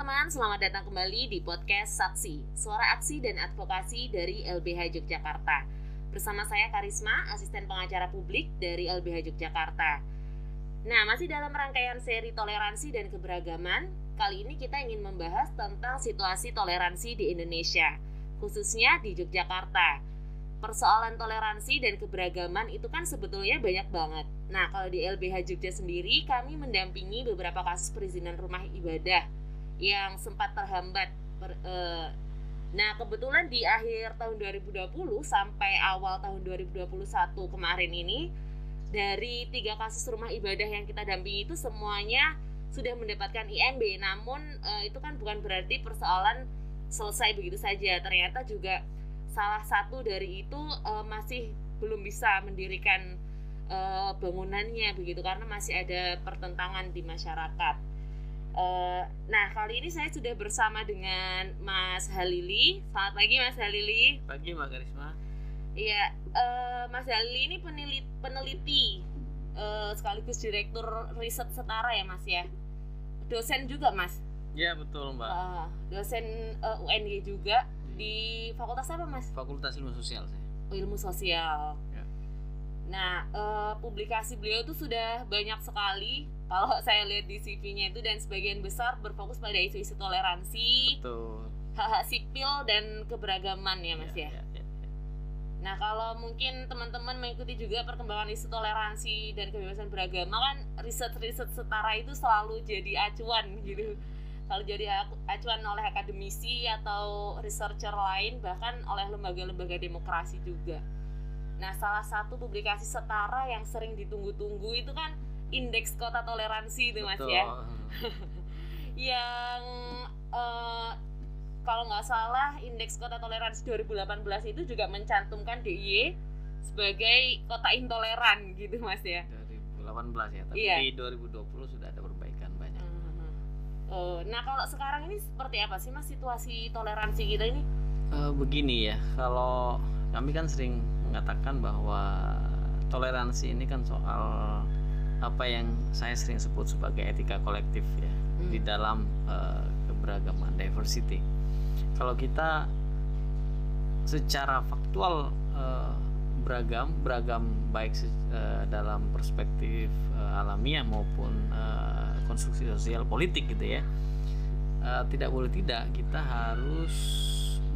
teman-teman, selamat datang kembali di podcast Saksi, Suara Aksi dan Advokasi dari LBH Yogyakarta. Bersama saya Karisma, asisten pengacara publik dari LBH Yogyakarta. Nah, masih dalam rangkaian seri toleransi dan keberagaman, kali ini kita ingin membahas tentang situasi toleransi di Indonesia, khususnya di Yogyakarta. Persoalan toleransi dan keberagaman itu kan sebetulnya banyak banget. Nah, kalau di LBH Jogja sendiri, kami mendampingi beberapa kasus perizinan rumah ibadah yang sempat terhambat. Nah, kebetulan di akhir tahun 2020 sampai awal tahun 2021 kemarin ini, dari 3 kasus rumah ibadah yang kita dampingi itu semuanya sudah mendapatkan IMB. Namun itu kan bukan berarti persoalan selesai begitu saja. Ternyata juga salah satu dari itu masih belum bisa mendirikan bangunannya begitu, karena masih ada pertentangan di masyarakat. Nah, kali ini saya sudah bersama dengan Mas Halili. Selamat pagi Mas Halili. Pagi Mbak Karisma. Iya, Mas Halili ini peneliti sekaligus direktur riset setara ya Mas ya. Dosen juga Mas. Iya betul Mbak. Dosen UNY juga. Di fakultas apa Mas? Fakultas Ilmu Sosial saya. Ilmu Sosial. Ya. Nah, publikasi beliau itu sudah banyak sekali. Kalau saya lihat di CV-nya itu, dan sebagian besar berfokus pada isu-isu toleransi, Betul. hak-hak sipil dan keberagaman ya Mas ya. Ya. Nah, kalau mungkin teman-teman mengikuti juga perkembangan isu toleransi dan kebebasan beragama, kan riset-riset setara itu selalu jadi acuan gitu. Kalau jadi acuan oleh akademisi atau researcher lain, bahkan oleh lembaga-lembaga demokrasi juga. Nah, salah satu publikasi setara yang sering ditunggu-tunggu itu kan Indeks Kota Toleransi itu Mas ya. Yang kalau nggak salah Indeks Kota Toleransi 2018 itu juga mencantumkan DIY sebagai kota intoleran gitu Mas ya. 2018 ya, tapi iya. Di 2020 sudah ada perbaikan banyak. Nah, kalau sekarang ini seperti apa sih Mas situasi toleransi kita ini? Begini ya, kalau kami kan sering mengatakan bahwa toleransi ini kan soal apa yang saya sering sebut sebagai etika kolektif ya, di dalam keberagaman, diversity. Kalau kita secara faktual beragam baik dalam perspektif alamiah maupun konstruksi sosial politik gitu ya, tidak boleh tidak kita harus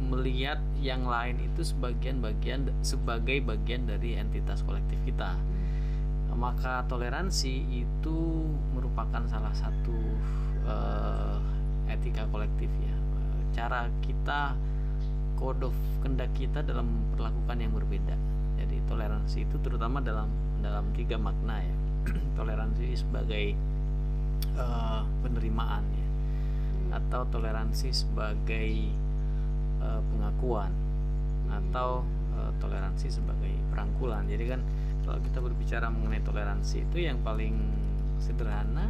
melihat yang lain itu sebagai bagian dari entitas kolektif kita. Maka toleransi itu merupakan salah satu etika kolektif ya, cara kita, code of conduct kita dalam memperlakukan yang berbeda. Jadi toleransi itu terutama dalam 3 makna ya. Toleransi sebagai penerimaan ya, atau toleransi sebagai pengakuan, atau toleransi sebagai perangkulan. Jadi kan kalau kita berbicara mengenai toleransi itu yang paling sederhana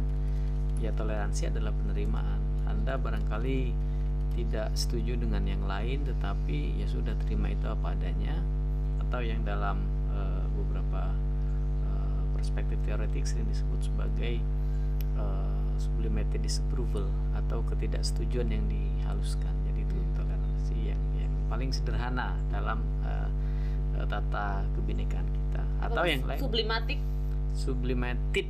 ya, toleransi adalah penerimaan. Anda barangkali tidak setuju dengan yang lain, tetapi ya sudah terima itu apa adanya, atau yang dalam beberapa perspektif teoretik sering disebut sebagai sublimated disapproval atau ketidaksetujuan yang dihaluskan. Jadi itu toleransi yang paling sederhana dalam tata kebinekaan kita. Atau yang lain sublimated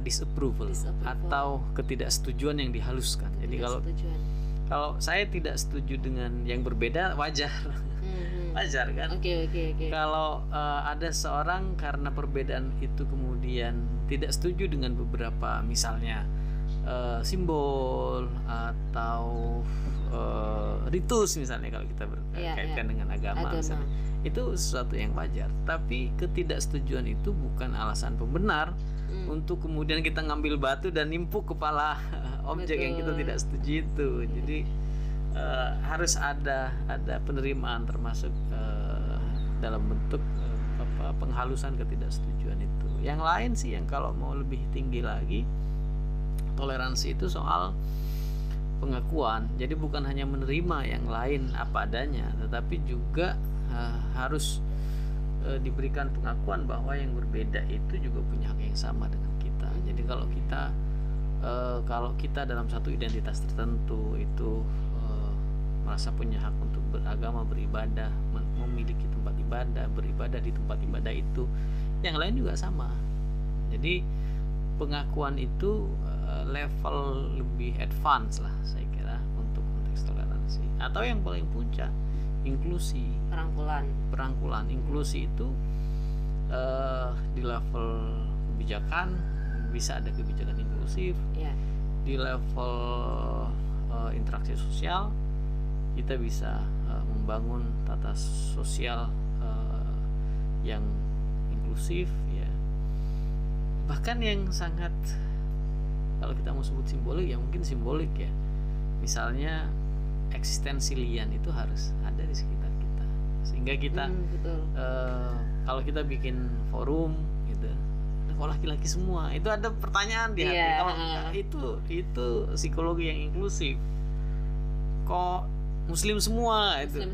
disapproval atau ketidaksetujuan yang dihaluskan. Jadi kalau saya tidak setuju dengan yang berbeda, wajar. Wajar kan? Oke. Kalau ada seorang karena perbedaan itu kemudian tidak setuju dengan beberapa misalnya simbol atau ritus misalnya, kalau kita berkaitkan dengan agama. Misalnya, itu sesuatu yang wajar. Tapi ketidaksetujuan itu bukan alasan pembenar untuk kemudian kita ngambil batu dan nimpuk kepala objek yang kita tidak setuju itu. Jadi harus ada penerimaan, termasuk dalam bentuk penghalusan ketidaksetujuan itu. Yang lain sih yang kalau mau lebih tinggi lagi, toleransi itu soal pengakuan. Jadi bukan hanya menerima yang lain apa adanya, tetapi juga harus diberikan pengakuan bahwa yang berbeda itu juga punya hak yang sama dengan kita. Jadi kalau kita kalau kita dalam satu identitas tertentu itu merasa punya hak untuk beragama, beribadah, memiliki tempat ibadah, beribadah di tempat ibadah itu, yang lain juga sama. Jadi pengakuan itu level lebih advance lah saya kira untuk konteks toleransi. Atau yang paling puncak, inklusi, perangkulan. Inklusi itu di level kebijakan bisa ada kebijakan inklusif, di level interaksi sosial kita bisa membangun tata sosial yang inklusif, ya. Bahkan yang sangat, kalau kita mau sebut simbolik, ya mungkin simbolik ya. Misalnya eksistensi lian itu harus ada di sekitar kita, sehingga kita kalau kita bikin forum gitu, kok laki-laki semua, itu ada pertanyaan di hati. Kalau itu psikologi yang inklusif. Kok Muslim semua itu. Gitu.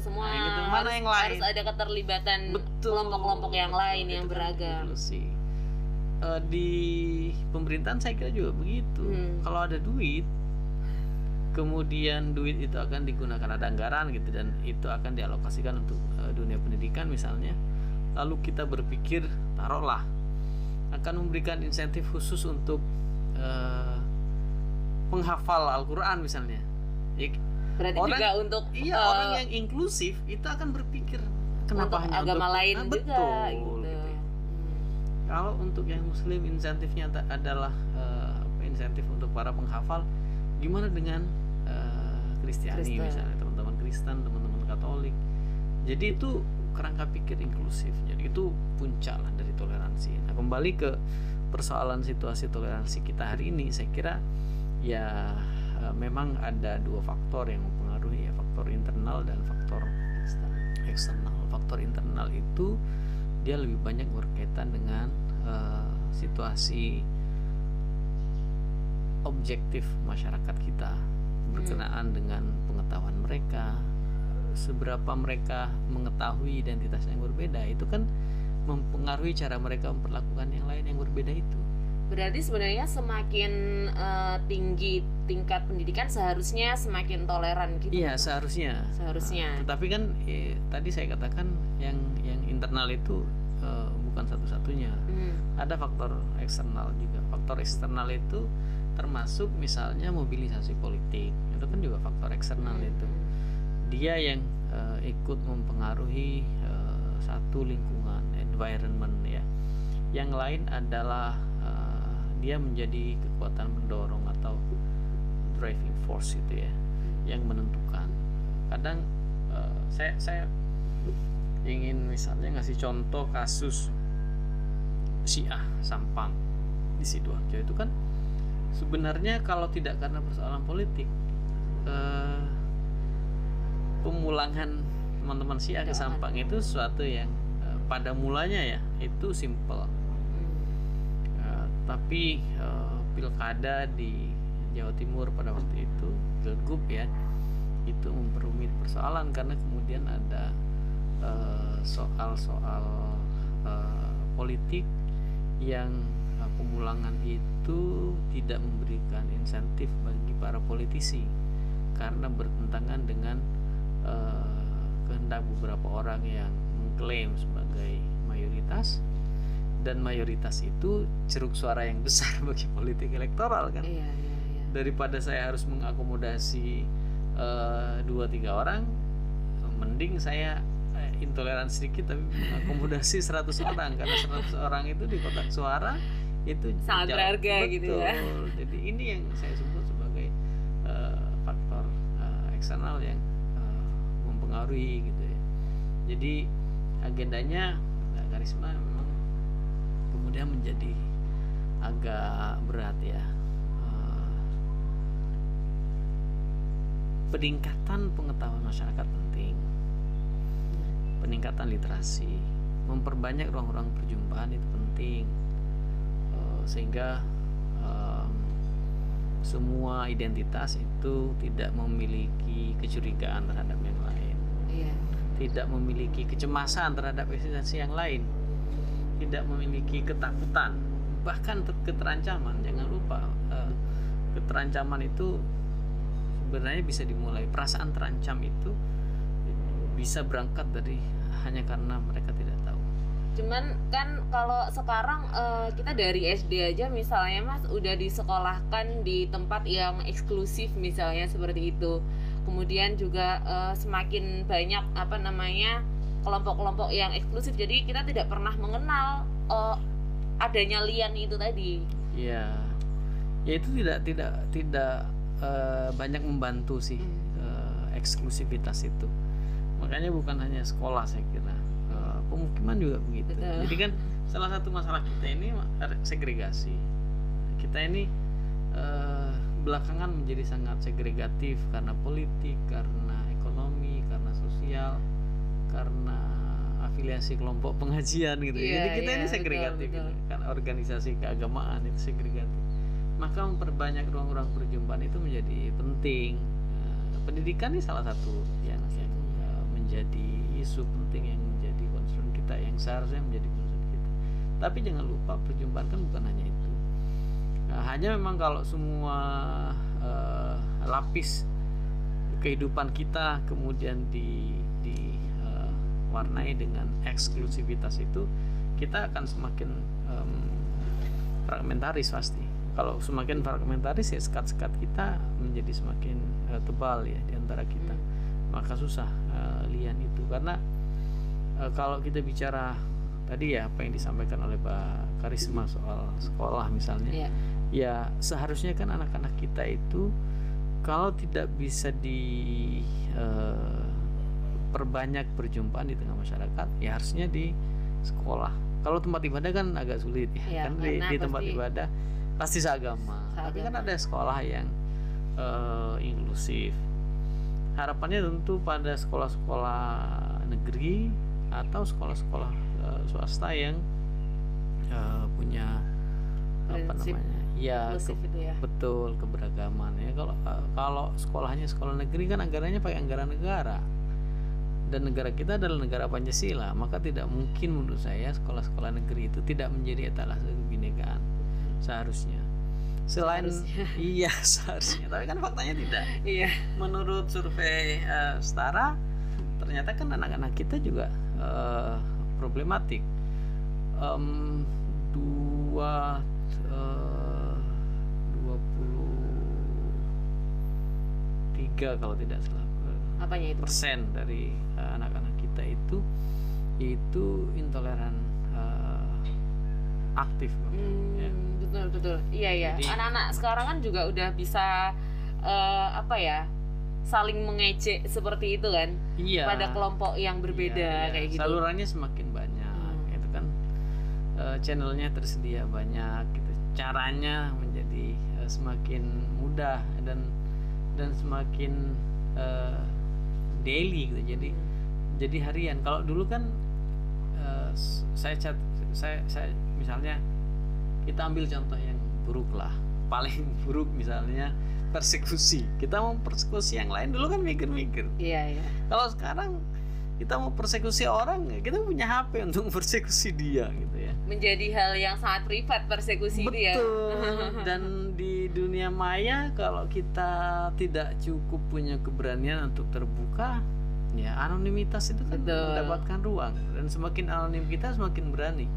Mana yang lain? Harus ada keterlibatan kelompok-kelompok yang lain yang beragam. Di pemerintahan saya kira juga begitu. Kalau ada duit, kemudian duit itu akan digunakan, ada anggaran gitu, dan itu akan dialokasikan untuk dunia pendidikan misalnya. Lalu kita berpikir, taruhlah akan memberikan insentif khusus untuk penghafal Al-Quran misalnya. Berarti orang, juga untuk orang yang inklusif itu akan berpikir kenapa hanya agama lain juga gitu. Kalau untuk yang Muslim insentifnya adalah insentif untuk para penghafal, gimana dengan Kristiani misalnya, teman-teman Kristen, teman-teman Katolik. Jadi itu kerangka pikir inklusif. Jadi itu puncak lah dari toleransi. Nah, kembali ke persoalan situasi toleransi kita hari ini, saya kira ya memang ada dua faktor yang mempengaruhi, ya, faktor internal dan faktor eksternal. Faktor internal itu dia lebih banyak berkaitan dengan situasi objektif masyarakat kita berkenaan dengan pengetahuan mereka, seberapa mereka mengetahui identitas yang berbeda, itu kan mempengaruhi cara mereka memperlakukan yang lain yang berbeda itu. Berarti sebenarnya semakin tinggi tingkat pendidikan seharusnya semakin toleran gitu. Iya, seharusnya. Tetapi kan tadi saya katakan yang internal itu bukan satu-satunya. Ada faktor eksternal juga. Faktor eksternal itu termasuk misalnya mobilisasi politik. Itu kan juga faktor eksternal itu. Dia yang ikut mempengaruhi satu lingkungan, environment, ya. Yang lain adalah dia menjadi kekuatan pendorong atau driving force itu ya, yang menentukan. Kadang saya ingin misalnya ngasih contoh kasus Syiah Sampang di Sidoarjo. Itu kan sebenarnya kalau tidak karena persoalan politik, pemulangan teman-teman Syiah ke Sampang itu sesuatu yang pada mulanya ya itu simple. Tapi pilkada di Jawa Timur pada waktu itu, Pilgub ya, itu memperumit persoalan karena kemudian ada soal-soal politik yang pemulangan itu tidak memberikan insentif bagi para politisi karena bertentangan dengan kehendak beberapa orang yang mengklaim sebagai mayoritas. Dan mayoritas itu ceruk suara yang besar bagi politik elektoral kan. Daripada saya harus mengakomodasi 2-3 orang, mending saya intoleran sedikit tapi mengakomodasi 100 orang, karena 100 orang itu di kotak suara itu sangat berharga gitu ya. Jadi ini yang saya sebut sebagai faktor eksternal yang mempengaruhi gitu ya. Jadi agendanya Karisma memang kemudian menjadi agak berat ya. Peningkatan pengetahuan masyarakat penting, peningkatan literasi, memperbanyak ruang-ruang perjumpaan itu penting, sehingga semua identitas itu tidak memiliki kecurigaan terhadap yang lain, tidak memiliki kecemasan terhadap eksistensi yang lain, tidak memiliki ketakutan, bahkan keterancaman. Jangan lupa keterancaman itu sebenarnya bisa dimulai, perasaan terancam itu bisa berangkat dari hanya karena mereka tidak tahu. Cuman kan kalau sekarang kita dari SD aja misalnya Mas udah disekolahkan di tempat yang eksklusif misalnya seperti itu. Kemudian juga semakin banyak kelompok-kelompok yang eksklusif. Jadi kita tidak pernah mengenal adanya lian itu tadi. Iya. Ya itu tidak banyak membantu sih eksklusivitas itu. Makanya bukan hanya sekolah saya kira. Pemukiman juga begitu. Betul. Jadi kan salah satu masalah kita ini segregasi. Kita ini belakangan menjadi sangat segregatif karena politik, karena ekonomi, karena sosial, karena afiliasi kelompok pengajian gitu. Jadi kita ini segregatif, betul. Gitu. Karena organisasi keagamaan itu segregatif. Maka memperbanyak ruang-ruang perjumpaan itu menjadi penting. Pendidikan ini salah satu yang menjadi isu penting yang menjadi concern kita, yang seharusnya menjadi concern kita. Tapi jangan lupa perjumpaan kan bukan hanya itu. Hanya memang kalau semua lapis kehidupan kita kemudian diwarnai dengan eksklusivitas itu, kita akan semakin fragmentaris pasti. Kalau semakin fragmentaris ya sekat-sekat kita menjadi semakin tebal ya di antara kita. Maka susah lian itu, karena kalau kita bicara tadi ya apa yang disampaikan oleh Pak Karisma soal sekolah misalnya, ya seharusnya kan anak-anak kita itu kalau tidak bisa perbanyak perjumpaan di tengah masyarakat, ya harusnya di sekolah. Kalau tempat ibadah kan agak sulit ya kan di tempat ibadah pasti seagama. Tapi kan ada sekolah yang inklusif. Harapannya tentu pada sekolah-sekolah negeri atau sekolah-sekolah swasta yang punya prinsip betul keberagaman ya. Kalau sekolahnya sekolah negeri kan anggarannya pakai anggaran negara, dan negara kita adalah negara Pancasila, maka tidak mungkin menurut saya sekolah-sekolah negeri itu tidak menjadi etalase kebinekaan seharusnya. Seharusnya, tapi kan faktanya tidak. Menurut survei Setara, ternyata kan anak-anak kita juga problematik. 23 kalau tidak salah. Apanya itu? Persen dari anak-anak kita itu intoleran aktif. Betul. Iya. Anak-anak sekarang kan juga udah bisa saling mengejek seperti itu kan. Pada kelompok yang berbeda kayak gitu. Salurannya semakin banyak. Itu kan channelnya tersedia banyak gitu. Caranya menjadi semakin mudah dan semakin daily gitu. Jadi harian. Kalau dulu kan saya misalnya kita ambil contoh yang buruk lah, paling buruk misalnya persekusi. Kita mau persekusi yang lain dulu kan mikir-mikir. Kalau sekarang kita mau persekusi orang, kita punya HP untuk persekusi dia gitu ya. Menjadi hal yang sangat privat persekusi itu ya. Betul. Dan di dunia maya kalau kita tidak cukup punya keberanian untuk terbuka, ya anonimitas itu kan mendapatkan ruang, dan semakin anonim kita semakin berani.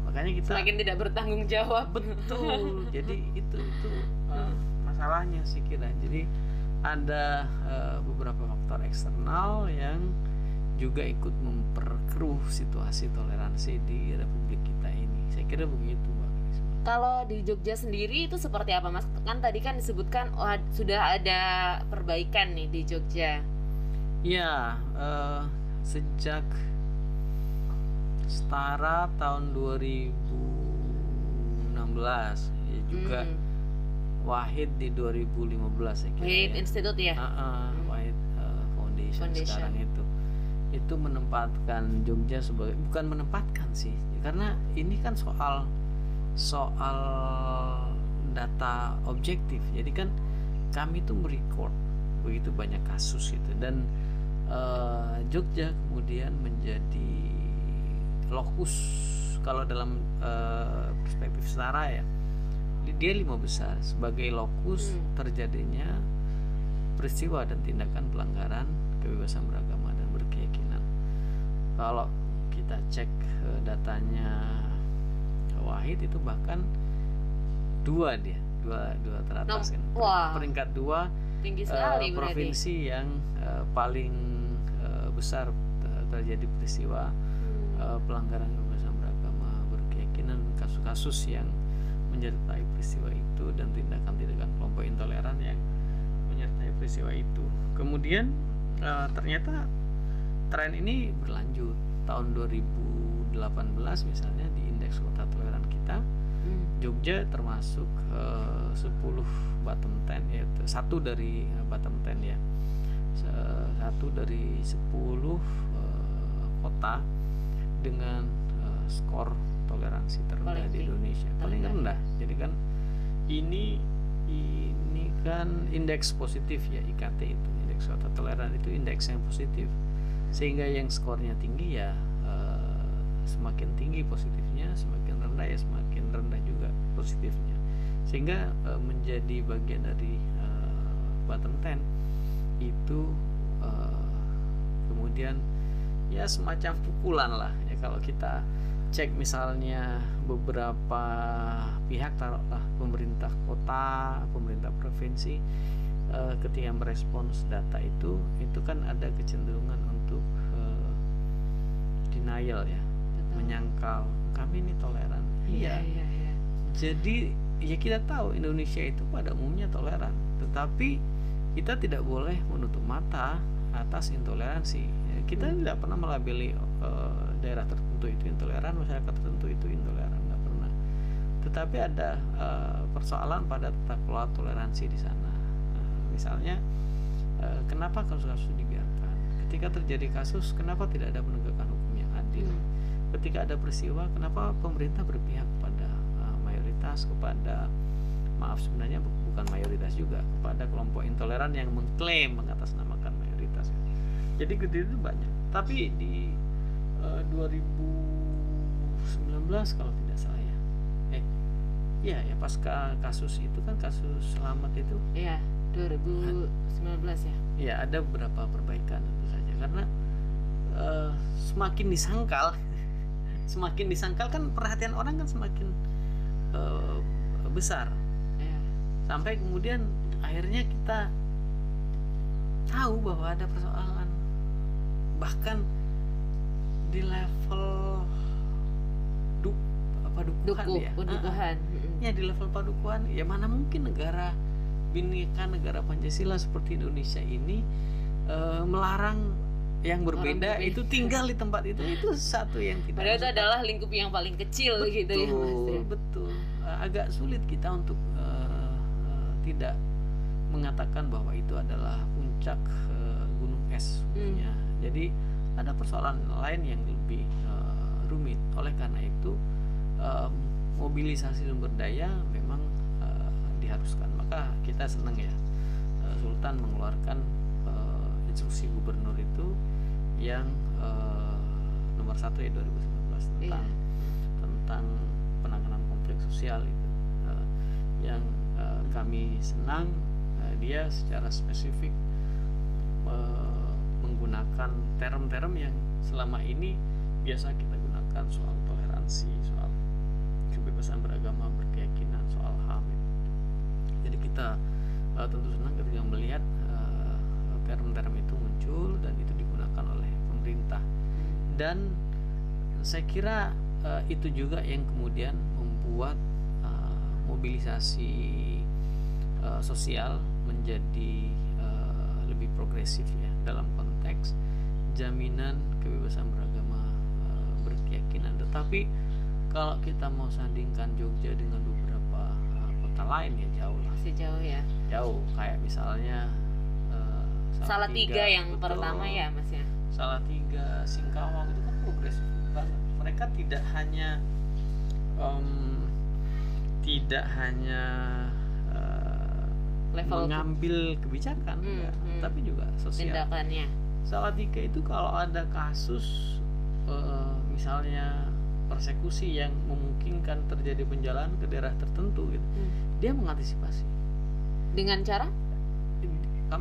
Makanya kita semakin tidak bertanggung jawab. Betul. Jadi itu masalahnya sih kira. Jadi ada beberapa faktor eksternal yang juga ikut memperkeruh situasi toleransi di Republik kita ini. Saya kira begitu, Pak. Kalau di Jogja sendiri itu seperti apa, Mas? Kan tadi kan disebutkan sudah ada perbaikan nih di Jogja. Ya, sejak Setara tahun 2016 ya, juga Wahid di 2015 saya kira. Wahid Institute ya. Wahid Foundation sekarang itu menempatkan Jogja sebagai, bukan menempatkan sih, karena ini kan soal data objektif. Jadi kan kami itu merecord begitu banyak kasus gitu, dan Jogja kemudian menjadi lokus, kalau dalam perspektif Setara ya, dia 5 besar sebagai lokus terjadinya peristiwa dan tindakan pelanggaran kebebasan beragama dan berkeyakinan. Kalau kita cek datanya Wahid itu bahkan dua teratas kan. Peringkat 2 tinggi sekali provinsi berarti. Yang paling besar terjadi peristiwa pelanggaran kebebasan beragama berkeyakinan, kasus-kasus yang menyertai peristiwa itu dan tindakan-tindakan kelompok intoleran yang menyertai peristiwa itu. Kemudian ternyata tren ini berlanjut. Tahun 2018 misalnya di indeks kota toleran kita, Jogja termasuk 10 bottom 10 ya, satu dari bottom 10 ya, satu dari 10 kota dengan skor toleransi terendah di Indonesia, paling rendah. Jadi kan ini kan indeks positif ya, IKT itu indeks kota toleran itu indeks yang positif, sehingga yang skornya tinggi ya semakin tinggi positifnya, semakin rendah ya semakin rendah juga positifnya, sehingga menjadi bagian dari bottom 10 itu kemudian ya semacam pukulan lah ya. Kalau kita cek misalnya beberapa pihak, taruhlah pemerintah kota, pemerintah provinsi, ketika merespons data itu kan ada kecenderungan untuk denial ya. Betul. Menyangkal kami ini toleran. Iya. Jadi ya kita tahu Indonesia itu pada umumnya toleran, tetapi kita tidak boleh menutup mata atas intoleransi. Kita tidak pernah melabeli daerah tertentu itu intoleran, masyarakat tertentu itu intoleran, nggak pernah. Tetapi ada persoalan pada tata kelola toleransi di sana. Misalnya kenapa kasus-kasus dibiarkan? Ketika terjadi kasus, kenapa tidak ada penegakan hukum yang adil? Ketika ada peristiwa, kenapa pemerintah berpihak kepada mayoritas, kepada sebenarnya bukan mayoritas juga, kepada kelompok intoleran yang mengklaim mengatasnamakan mayoritas. Jadi itu banyak. Tapi di 2019 kalau tidak salah ya, pasca kasus itu kan, kasus Selamat itu 2019 ya. Ya, ada beberapa perbaikan tentu saja, karena semakin disangkal kan perhatian orang kan semakin besar. Sampai kemudian akhirnya kita tahu bahwa ada persoalan, bahkan di level dukuhan ya, di level padukuhan ya. Mana mungkin negara Bhinneka Negara Pancasila seperti Indonesia ini melarang yang berbeda itu tinggal di tempat itu satu yang tidak. Padahal itu adalah lingkup yang paling kecil. Betul, gitu ya, Mas. Betul. Agak sulit kita untuk tidak mengatakan bahwa itu adalah puncak gunung es. Jadi ada persoalan lain yang lebih rumit. Oleh karena itu mobilisasi sumber daya memang diharuskan. Maka kita senang ya, Sultan mengeluarkan instruksi gubernur itu yang nomor 1 ya 2019 tentang penanganan konflik sosial itu, yang kami senang dia secara spesifik menggunakan term-term yang selama ini biasa kita gunakan, soal toleransi, soal kebebasan beragama, berkeyakinan, soal HAM. Jadi kita tentu senang ketika melihat term-term itu muncul dan itu digunakan oleh pemerintah. Dan saya kira itu juga yang kemudian membuat mobilisasi sosial menjadi lebih progresif ya, dalam konteks jaminan kebebasan beragama, berkeyakinan. Tetapi kalau kita mau sandingkan Jogja dengan beberapa kota lain ya jauh lah. Masih jauh ya. Jauh, kayak misalnya Salatiga yang betul, pertama ya Mas ya. Salatiga, Singkawang itu kan progresif banget. Mereka tidak hanya level mengambil kebijakan, tapi juga sosial. Tindakannya. Salatiga itu kalau ada kasus misalnya persekusi yang memungkinkan terjadi penjalanan ke daerah tertentu gitu, dia mengantisipasi dengan cara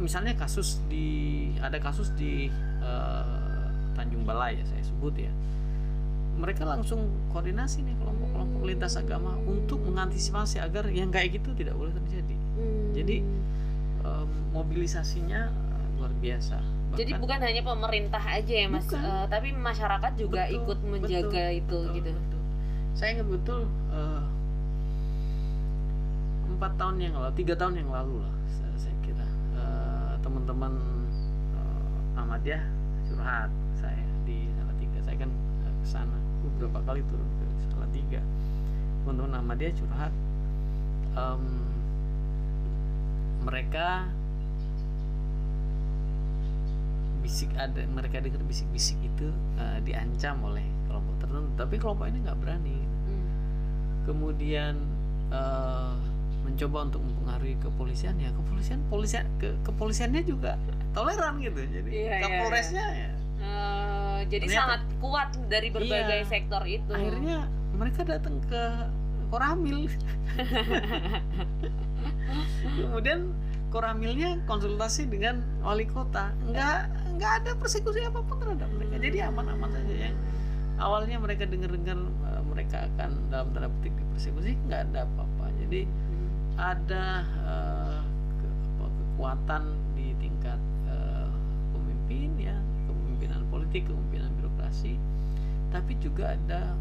misalnya ada kasus di Tanjung Balai ya saya sebut ya, mereka langsung koordinasi nih kelompok-kelompok lintas agama untuk mengantisipasi agar yang kayak gitu tidak boleh terjadi. Jadi mobilisasinya luar biasa. Bahkan, jadi bukan hanya pemerintah aja ya Mas, tapi masyarakat juga ikut menjaga itu gitu. Betul. Saya ingat betul 4 tahun yang lalu, 3 tahun yang lalu lah saya kira, teman-teman Ahmadiyah curhat saya di Salatiga. Saya kan ke sana beberapa kali turun ke Salatiga. Teman-teman Ahmadiyah curhat, mereka mereka dengar bisik-bisik itu diancam oleh kelompok tertentu, tapi kelompok ini nggak berani. Kemudian mencoba untuk mempengaruhi kepolisian, ya kepolisiannya juga toleran gitu. Jadi Kapolresnya ya. Jadi ternyata, sangat kuat dari berbagai sektor itu. Akhirnya mereka datang ke Koramil. Kemudian Koramilnya konsultasi dengan wali kota, nggak ada persekusi apapun terhadap mereka, jadi aman-aman saja. Yang awalnya mereka dengar-dengar mereka akan dalam tanda petik dipersekusi, nggak ada apa-apa. Jadi ada kekuatan di tingkat pemimpin ya, kepemimpinan politik, kepemimpinan birokrasi, tapi juga ada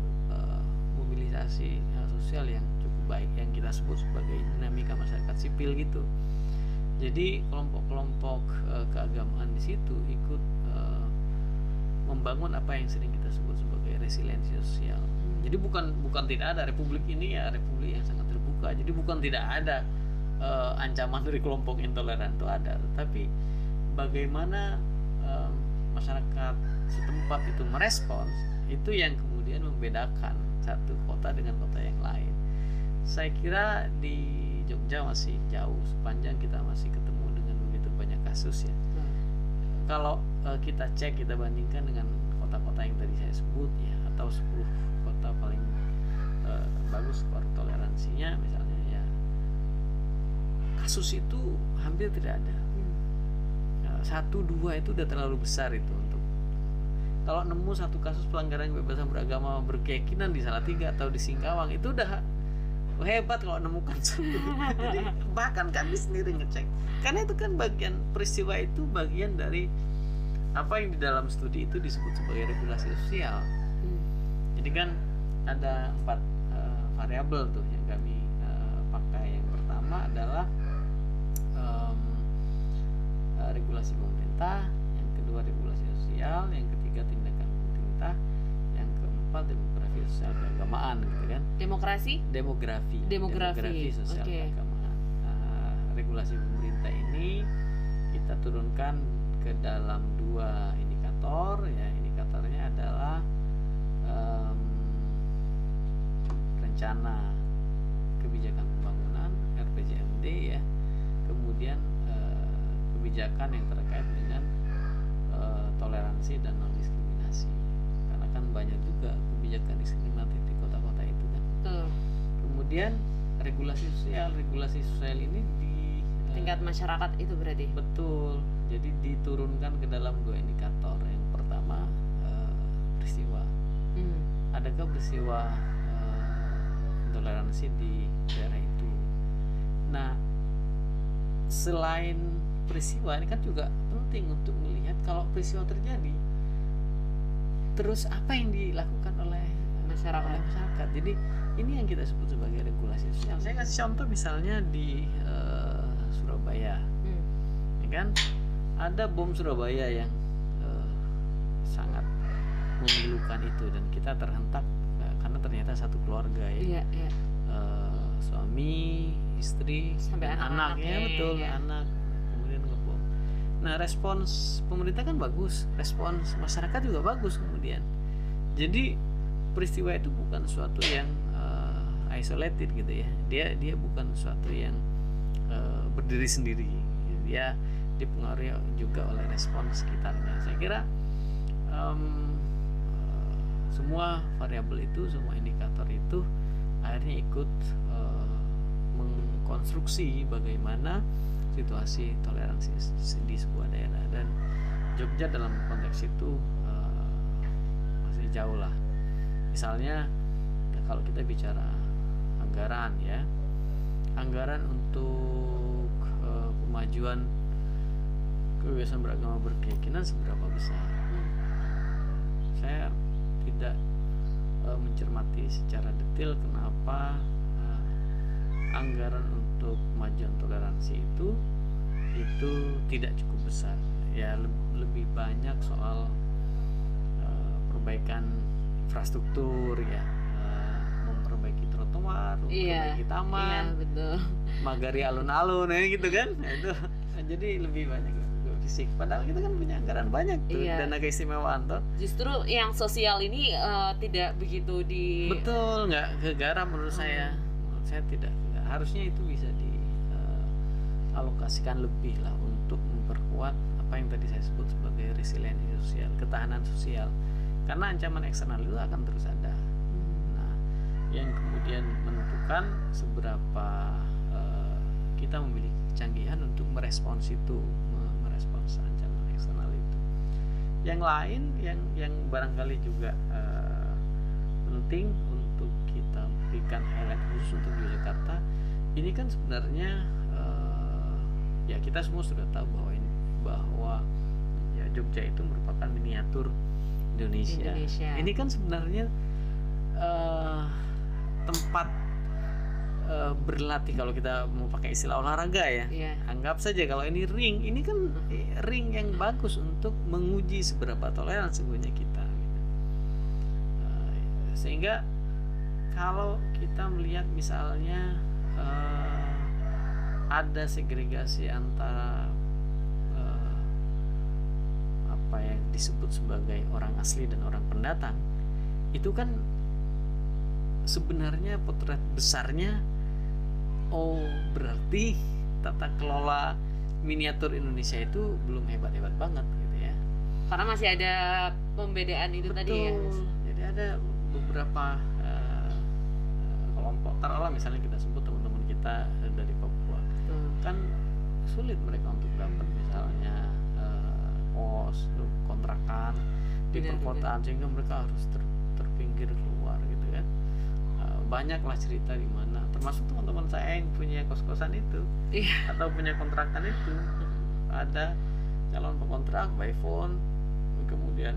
mobilisasi sosial yang cukup baik yang kita sebut sebagai dinamika masyarakat sipil gitu. Jadi kelompok-kelompok keagamaan di situ ikut membangun apa yang sering kita sebut sebagai resiliensi sosial. Jadi bukan tidak ada, republik ini ya republik yang sangat terbuka. Jadi bukan tidak ada ancaman dari kelompok intoleran, itu ada, tetapi bagaimana masyarakat setempat itu merespons, itu yang kemudian membedakan satu kota dengan kota yang lain. Saya kira di Jogja masih jauh, sepanjang kita masih ketemu dengan begitu banyak kasus ya. Kalau kita cek, kita bandingkan dengan kota-kota yang tadi saya sebut ya, atau 10 kota paling bagus skor toleransinya misalnya ya, kasus itu hampir tidak ada. 1-2 itu udah terlalu besar itu untuk, kalau nemu satu kasus pelanggaran kebebasan beragama berkeyakinan di Salatiga atau di Singkawang itu udah hebat kalau nemukan satu. Jadi bahkan kami sendiri ngecek, karena itu kan bagian peristiwa itu bagian dari apa yang di dalam studi itu disebut sebagai regulasi sosial. Jadi kan ada 4 variabel tuh yang kami pakai. Yang pertama adalah regulasi pemerintah, yang kedua regulasi sosial, yang ketiga tindakan pemerintah, yang keempat demografi sosial keagamaan gitu kan. Demografi sosial keagamaan. Regulasi pemerintah ini kita turunkan ke dalam 2 indikator ya. Indikatornya adalah rencana kebijakan pembangunan RPJMD ya, kemudian kebijakan yang terkait dengan toleransi dan non diskriminasi, karena kan banyak juga kebijakan diskriminatif di kota-kota itu kan. Kemudian regulasi sosial ini di tingkat masyarakat itu berarti. Betul. Jadi diturunkan ke dalam 2 indikator. Yang pertama peristiwa. Adakah peristiwa intoleransi di daerah itu? Nah, selain peristiwa ini kan juga penting untuk melihat kalau peristiwa terjadi, terus apa yang dilakukan oleh masyarakat. Jadi ini yang kita sebut sebagai regulasi sosial. Saya kasih contoh misalnya di Surabaya, ya kan, ada bom Surabaya yang sangat memilukan itu, dan kita terhentak karena ternyata satu keluarga ya, suami, istri, sampai anaknya betul, anak kemudian ngebom. Nah, respons pemerintah kan bagus, respons masyarakat juga bagus kemudian. Jadi peristiwa itu bukan suatu yang isolated gitu ya. Dia bukan suatu yang berdiri sendiri. Dia dipengaruhi juga oleh respons sekitarnya. Saya kira semua variabel itu, semua indikator itu akhirnya ikut mengkonstruksi bagaimana situasi toleransi di sebuah daerah. Dan Jogja dalam konteks itu masih jauh lah. Misalnya kalau kita bicara anggaran ya, anggaran untuk kemajuan kebebasan beragama berkeyakinan seberapa besar? Saya tidak mencermati secara detail kenapa anggaran untuk kemajuan toleransi itu tidak cukup besar. Ya lebih banyak soal perbaikan infrastruktur ya, memperbaiki trotoar, memperbaiki taman, betul. magari alun-alun ya gitu kan. Nah, itu jadi lebih banyak fisik. Padahal kita kan punya anggaran banyak tuh, dana keistimewaan tuh. Justru yang sosial ini tidak begitu di. Betul, nggak kegarap menurut saya. Menurut saya tidak. Harusnya itu bisa dialokasikan lebih lah untuk memperkuat apa yang tadi saya sebut sebagai resiliensi sosial, ketahanan sosial. Karena ancaman eksternal itu akan terus ada. Nah, yang kemudian menentukan seberapa kita memiliki kecanggihan untuk merespons itu, merespons ancaman eksternal itu. Yang lain yang barangkali juga penting untuk kita berikan highlight khusus untuk Yogyakarta, ini kan sebenarnya ya kita semua sudah tahu bahwa ya Jogja itu merupakan miniatur Indonesia. Ini kan sebenarnya tempat berlatih, kalau kita mau pakai istilah olahraga ya. Anggap saja kalau ini ring, ini kan ring yang bagus untuk menguji seberapa toleran sesungguhnya kita. Sehingga kalau kita melihat misalnya ada segregasi antara apa yang disebut sebagai orang asli dan orang pendatang, itu kan sebenarnya potret besarnya berarti tata kelola miniatur Indonesia itu belum hebat-hebat banget gitu ya. Karena masih ada pembedaan itu. Betul. Tadi ya. Jadi ada beberapa kelompok, taruhlah misalnya kita sebut teman-teman kita dari Papua. Kan sulit mereka untuk dapat misalnya kos, kontrakan di perkotaan, sehingga mereka harus terpinggir keluar gitu kan. Banyaklah cerita di mana termasuk teman-teman saya yang punya kos-kosan itu atau punya kontrakan itu, ada calon pekontrak by phone, kemudian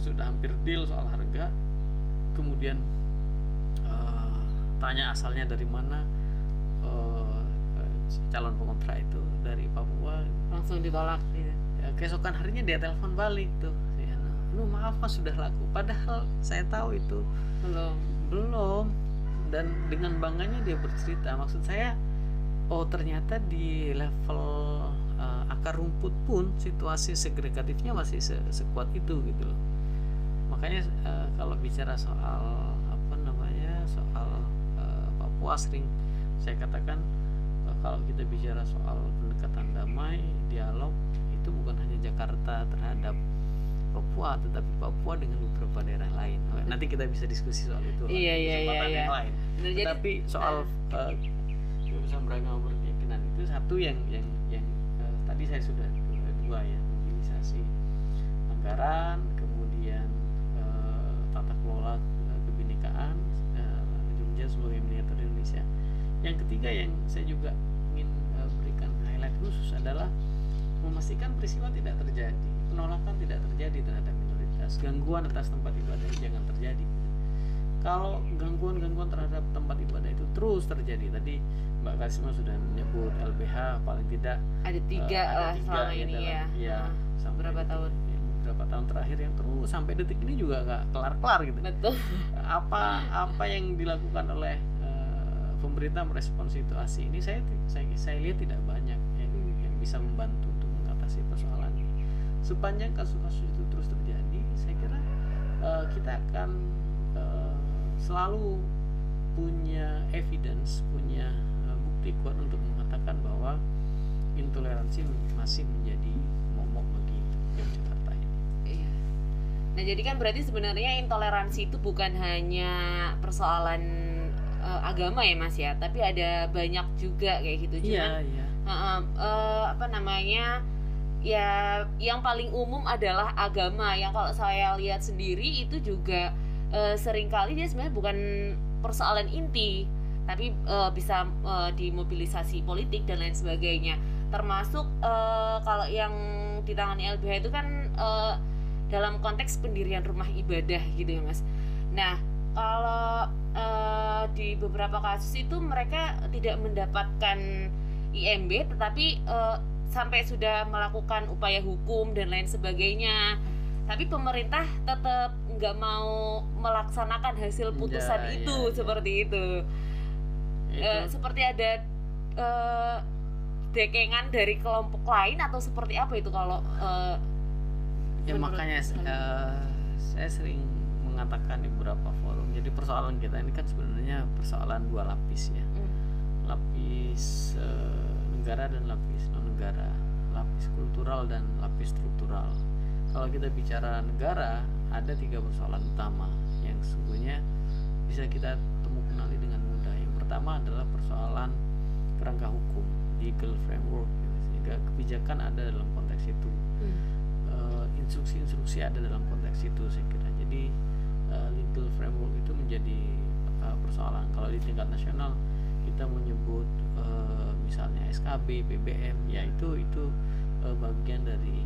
sudah hampir deal soal harga, kemudian tanya asalnya dari mana, calon pengontrak itu dari Papua, langsung ditolak gitu. Keesokan harinya dia telepon balik tuh, lu maaf mas sudah laku, padahal saya tahu itu belum. Dan dengan bangganya dia bercerita, maksud saya ternyata di level akar rumput pun situasi segregatifnya masih sekuat itu gitu loh. Makanya kalau bicara soal soal Papua, sering saya katakan kalau kita bicara soal pendekatan damai, dialog, itu bukan hanya Jakarta terhadap Papua, tetapi Papua dengan beberapa daerah lain. Nanti kita bisa diskusi soal itu kesempatan yang lain. Tetapi soal kebebasan beragama berkeyakinan itu satu yang tadi saya sudah dua ya, mobilisasi anggaran, kemudian tata kelola kebinekaan Jogja sebagai miniatur Indonesia. Yang ketiga yang saya juga ingin berikan highlight khusus adalah memastikan peristiwa tidak terjadi, penolakan tidak terjadi terhadap minoritas, gangguan atas tempat ibadah jangan terjadi. Kalau gangguan-gangguan terhadap tempat ibadah itu terus terjadi, tadi Mbak Karisma sudah menyebut LBH paling tidak ada tiga selama ini ya beberapa tahun terakhir yang terus sampai detik ini juga nggak kelar-kelar gitu. Betul. Apa yang dilakukan oleh pemerintah merespons situasi ini, saya lihat tidak banyak yang bisa membantu untuk mengatasi persoalan ini. Sepanjang kasus-kasus itu terus terjadi, saya kira kita akan selalu punya evidence, punya bukti kuat untuk mengatakan bahwa intoleransi masih menjadi momok bagi Yogyakarta ini. Iya. Nah jadi kan berarti sebenarnya intoleransi itu bukan hanya persoalan agama ya Mas ya, tapi ada banyak juga kayak gitu. Cuman apa namanya, ya yang paling umum adalah agama, yang kalau saya lihat sendiri itu juga seringkali dia sebenarnya bukan persoalan inti, tapi bisa dimobilisasi politik dan lain sebagainya. Termasuk kalau yang ditangani LBH itu kan dalam konteks pendirian rumah ibadah gitu ya Mas. Nah kalau di beberapa kasus itu mereka tidak mendapatkan IMB, tetapi sampai sudah melakukan upaya hukum dan lain sebagainya, tapi pemerintah tetap nggak mau melaksanakan hasil putusan seperti itu. Seperti ada dekengan dari kelompok lain atau seperti apa itu kalau ya makanya saya sering mengatakan di beberapa forum, jadi persoalan kita ini kan sebenarnya persoalan dua lapis ya, lapis negara dan lapis non negara, lapis kultural dan lapis struktural. Kalau kita bicara negara, ada 3 persoalan utama yang sesungguhnya bisa kita kenali dengan mudah. Yang pertama adalah persoalan kerangka hukum, legal framework, sehingga kebijakan ada dalam konteks itu, instruksi-instruksi ada dalam konteks itu, saya kira. Jadi legal framework itu menjadi persoalan. Kalau di tingkat nasional kita menyebut misalnya SKB, PBM, ya itu bagian dari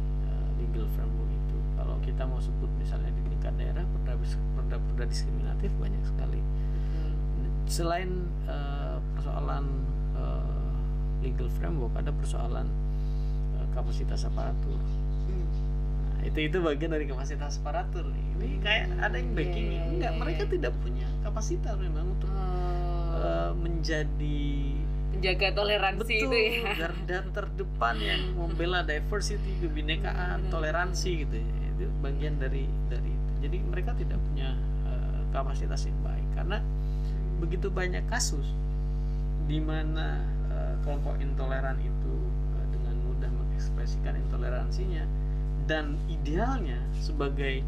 legal framework itu. Kalau kita mau sebut misalnya di tingkat daerah, perda diskriminatif banyak sekali. Selain persoalan legal framework, ada persoalan kapasitas aparatur. Nah, itu bagian dari kapasitas aparatur. Ini kayak ada yang backing, enggak, mereka tidak punya kapasitas memang untuk menjaga toleransi, betul, itu ya, garda terdepan yang membela diversity, kebinekaan, toleransi gitu ya. Itu bagian dari itu. Jadi mereka tidak punya kapasitas yang baik, karena begitu banyak kasus di mana kelompok intoleran itu dengan mudah mengekspresikan intoleransinya, dan idealnya sebagai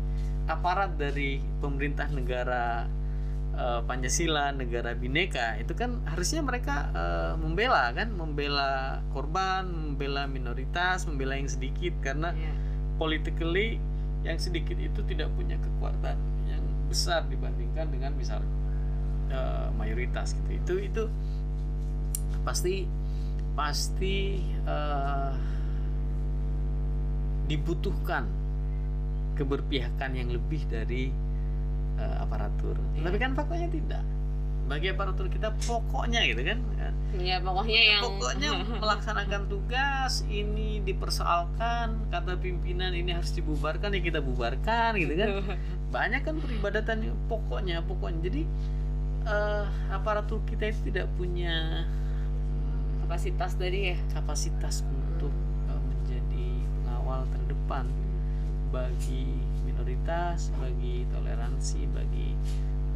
aparat dari pemerintah negara Pancasila, negara Bhinneka, itu kan harusnya mereka membela korban, membela minoritas, membela yang sedikit, karena politically yang sedikit itu tidak punya kekuatan yang besar dibandingkan dengan misalnya mayoritas gitu. Itu pasti dibutuhkan keberpihakan yang lebih dari aparatur. Tapi kan faktanya tidak. Bagi aparatur kita pokoknya gitu kan. Ya pokoknya melaksanakan tugas, ini dipersoalkan, kata pimpinan ini harus dibubarkan, ya kita bubarkan gitu kan. Banyak kan peribadatan pokoknya. Jadi aparatur kita itu tidak punya kapasitas untuk menjadi pengawal terdepan bagi minoritas, bagi toleransi, bagi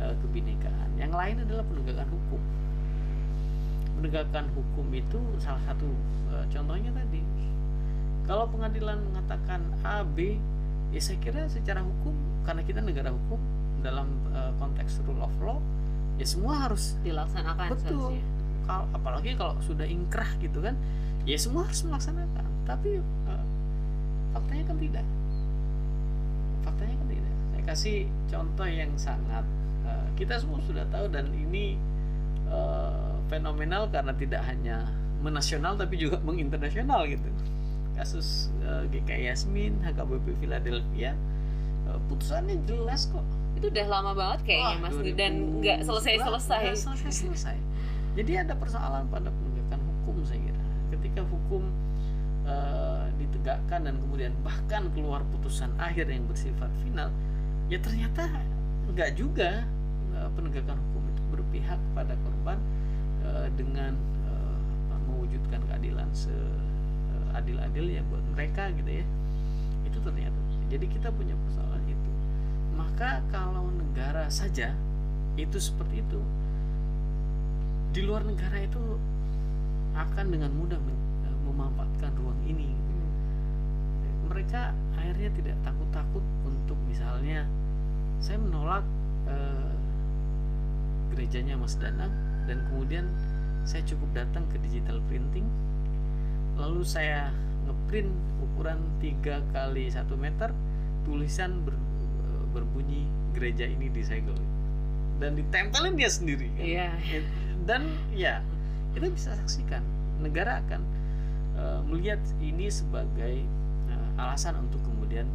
kebinekaan. Yang lain adalah penegakan hukum. Penegakan hukum itu salah satu contohnya tadi. Kalau pengadilan mengatakan A, B, ya saya kira secara hukum, karena kita negara hukum dalam konteks rule of law, ya semua harus dilaksanakan. Betul. Apalagi kalau sudah ingkrah gitu kan, ya semua harus melaksanakan. Tapi faktanya kan tidak. Saya kasih contoh yang sangat kita semua sudah tahu, dan ini fenomenal karena tidak hanya menasional tapi juga menginternasional gitu. Kasus GKI Yasmin, HKBP Philadelphia, putusannya jelas kok. Itu udah lama banget kayaknya Mas, dan nggak selesai. Jadi ada persoalan pada penegakan hukum, saya kira. Ketika hukum ditegakkan dan kemudian bahkan keluar putusan akhir yang bersifat final, ya ternyata enggak juga penegakan hukum itu berpihak pada korban dengan mewujudkan keadilan seadil-adilnya buat mereka gitu ya. Itu ternyata. Jadi kita punya persoalan itu. Maka kalau negara saja itu seperti itu, di luar negara itu akan dengan mudah memanfaatkan ruang ini. mereka akhirnya tidak takut-takut untuk misalnya saya menolak gerejanya Mas Danang dan kemudian saya cukup datang ke digital printing, lalu saya ngeprint ukuran 3 kali 1 meter, tulisan berbunyi gereja ini disegel dan ditempelin dia sendiri kan? Dan ya kita bisa saksikan negara akan melihat ini sebagai alasan untuk kemudian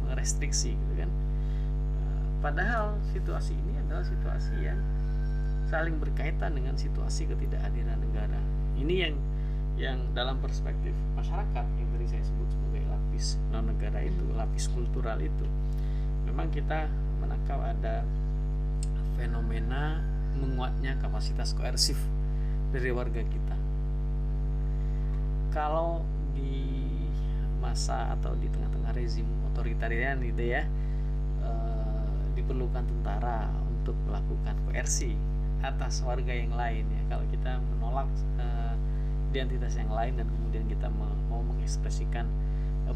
merestriksi gitu kan. Padahal situasi ini adalah situasi yang saling berkaitan dengan situasi ketidakhadiran negara. Ini yang dalam perspektif masyarakat yang tadi saya sebut sebagai lapis non negara itu, lapis kultural itu. Memang kita menangkap ada fenomena menguatnya kapasitas koersif dari warga kita. Kalau di masa atau di tengah-tengah rezim otoritarian gitu ya, diperlukan tentara untuk melakukan koersi atas warga yang lain ya. Kalau kita menolak identitas yang lain dan kemudian kita mau mengekspresikan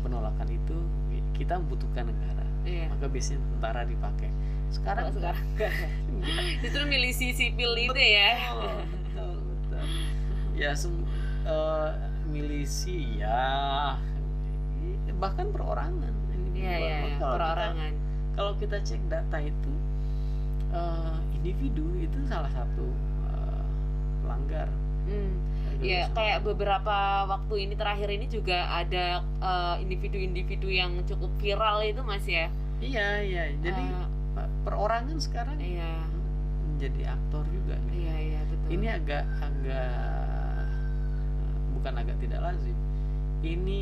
penolakan itu, kita membutuhkan negara. Maka biasanya tentara dipakai. Sekarang justru milisi sipil itu ya. Betul. Ya milisi ya, bahkan perorangan. Perorangan. Kalau kita cek data itu, individu itu salah satu pelanggar. Ya kayak beberapa waktu ini terakhir ini juga ada individu-individu yang cukup viral itu Mas ya. Iya. Jadi perorangan sekarang menjadi aktor juga. Iya betul. Ini agak bukan agak tidak lazim. Ini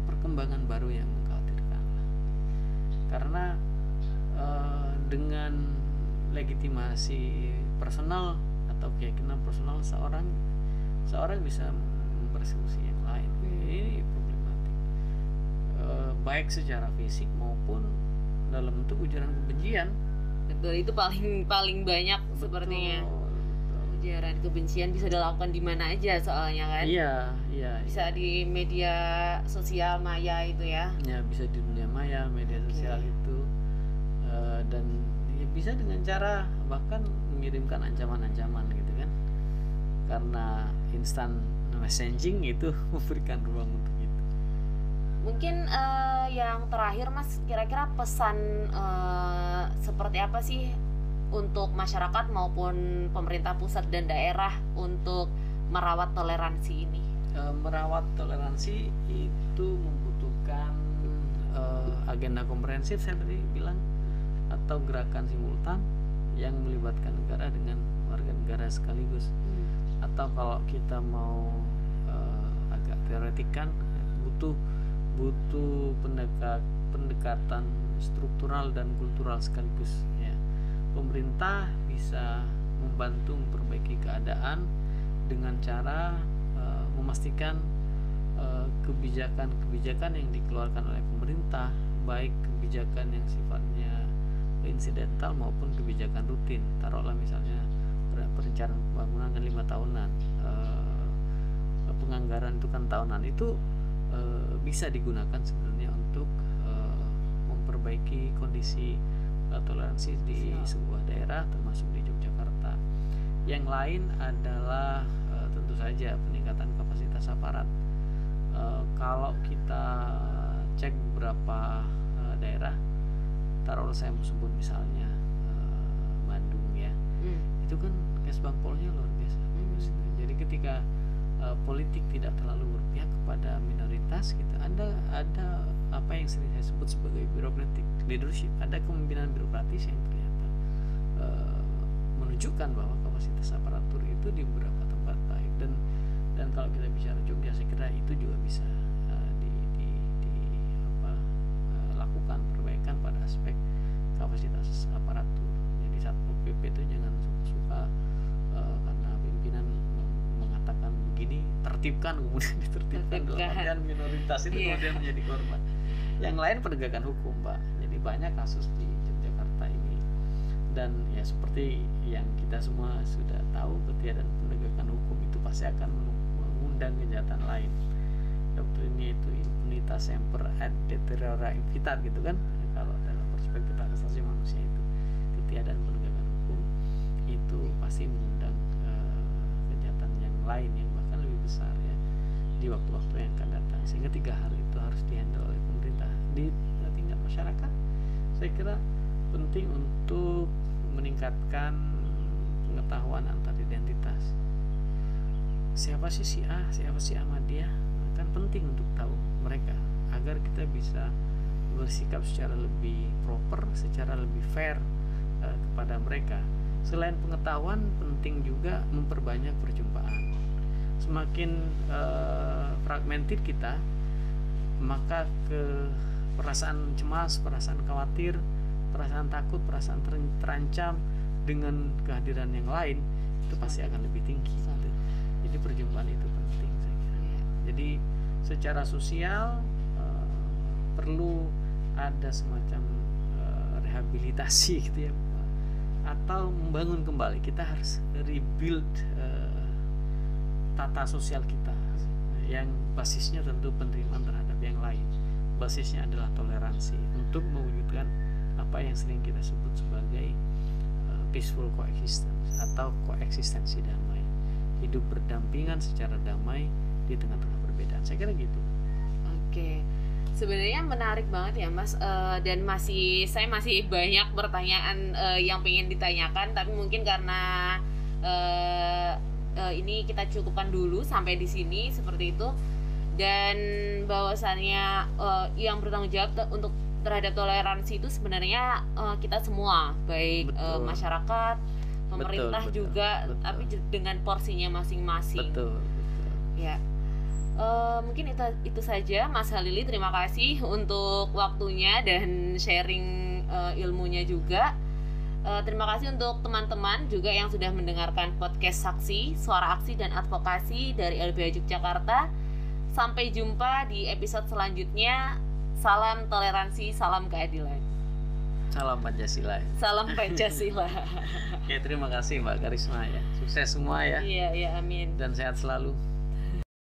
perkembangan baru yang mengkhawatirkan. Karena dengan legitimasi personal atau keyakinan personal seorang bisa mempersekusi yang lain. Ini problematik. Baik secara fisik maupun dalam bentuk ujaran kebencian. Betul, itu paling banyak sepertinya. Ujaran kebencian bisa dilakukan di mana aja soalnya kan? Iya. Bisa di media sosial maya itu ya? Ya, bisa di dunia maya, media sosial itu, dan ya bisa dengan cara bahkan mengirimkan ancaman-ancaman gitu kan? Karena instant messaging itu memberikan ruang untuk itu. Mungkin yang terakhir Mas, kira-kira pesan seperti apa sih untuk masyarakat maupun pemerintah pusat dan daerah untuk merawat toleransi ini? Merawat toleransi itu membutuhkan agenda komprehensif saya tadi bilang, atau gerakan simultan yang melibatkan negara dengan warga negara sekaligus. Atau kalau kita mau agak teoretikan, butuh pendekatan struktural dan kultural sekaligus ya. Pemerintah bisa membantu memperbaiki keadaan dengan cara memastikan kebijakan yang dikeluarkan oleh pemerintah, baik kebijakan yang sifatnya insidental maupun kebijakan rutin. Taruhlah misalnya perencanaan pembangunan kan 5 tahunan, penganggaran itu kan tahunan, itu bisa digunakan sebenarnya untuk memperbaiki kondisi toleransi di sebuah daerah, termasuk di Yogyakarta. Yang lain adalah tentu saja peningkatan kapasitas aparat. Kalau kita cek beberapa daerah, taruh saya mau sebut misalnya Bandung ya, itu kan kesbangpolnya luar biasa. Jadi ketika politik tidak terlalu berpihak kepada minoritas gitu, ada apa yang sering saya sebut sebagai bureaucratic leadership, ada kepemimpinan birokratis yang ternyata menunjukkan bahwa kapasitas aparatur itu di beberapa tempat baik, dan kalau kita bicara Jogja, saya kira itu juga bisa lakukan perbaikan pada aspek kapasitas aparatur. Jadi Satpol PP itu jangan suka karena pimpinan mengatakan begini tertibkan, kemudian ditertibkan dalam artian minoritas itu kemudian menjadi korban. Yang lain penegakan hukum, Mbak. Jadi banyak kasus di Yogyakarta ini, dan ya seperti yang kita semua sudah tahu, ketiadaan penegakan hukum itu pasti akan mengundang kejahatan lain. doktrinnya itu impunitas semper ad deteriora invitat gitu kan. Kalau dalam perspektif hak asasi manusia itu ketiadaan penegakan hukum itu pasti mengundang kejahatan yang lain yang bahkan lebih besar ya di waktu-waktu yang akan datang, sehingga 3 hal itu harus dihandle oleh pemerintah. Di tingkat masyarakat saya kira penting untuk meningkatkan pengetahuan antar identitas. Siapa sih si A, siapa si Ahmadiyah, kan penting untuk tahu mereka agar kita bisa bersikap secara lebih proper, secara lebih fair kepada mereka. Selain pengetahuan, penting juga memperbanyak perjumpaan. Semakin fragmented kita, maka perasaan cemas, perasaan khawatir, perasaan takut, perasaan terancam dengan kehadiran yang lain itu pasti akan lebih tinggi. Jadi perjumpaan itu penting saya kira. Jadi secara sosial perlu ada semacam rehabilitasi gitu ya, atau membangun kembali. Kita harus rebuild tata sosial kita yang basisnya tentu penerimaan terhadap yang lain. Basisnya adalah toleransi untuk mewujudkan apa yang sering kita sebut sebagai peaceful coexistence atau koeksistensi damai, hidup berdampingan secara damai di tengah-tengah perbedaan. Saya kira gitu. Oke, sebenarnya menarik banget ya Mas, dan saya masih banyak pertanyaan yang pengen ditanyakan, tapi mungkin karena ini kita cukupkan dulu sampai di sini seperti itu. Dan bahwasannya yang bertanggung jawab untuk terhadap toleransi itu sebenarnya kita semua, baik masyarakat, pemerintah betul, juga, betul. Tapi dengan porsinya masing-masing. Betul. Ya, mungkin itu saja Mas Khalili. Terima kasih untuk waktunya dan sharing ilmunya juga. Terima kasih untuk teman-teman juga yang sudah mendengarkan podcast Saksi, Suara Aksi dan Advokasi dari LBH Yogyakarta. Sampai jumpa di episode selanjutnya. Salam toleransi, salam keadilan. Salam Pancasila. Salam Pancasila. Ya, terima kasih Mbak Karisma ya. Sukses semua ya. Iya, amin. Dan sehat selalu.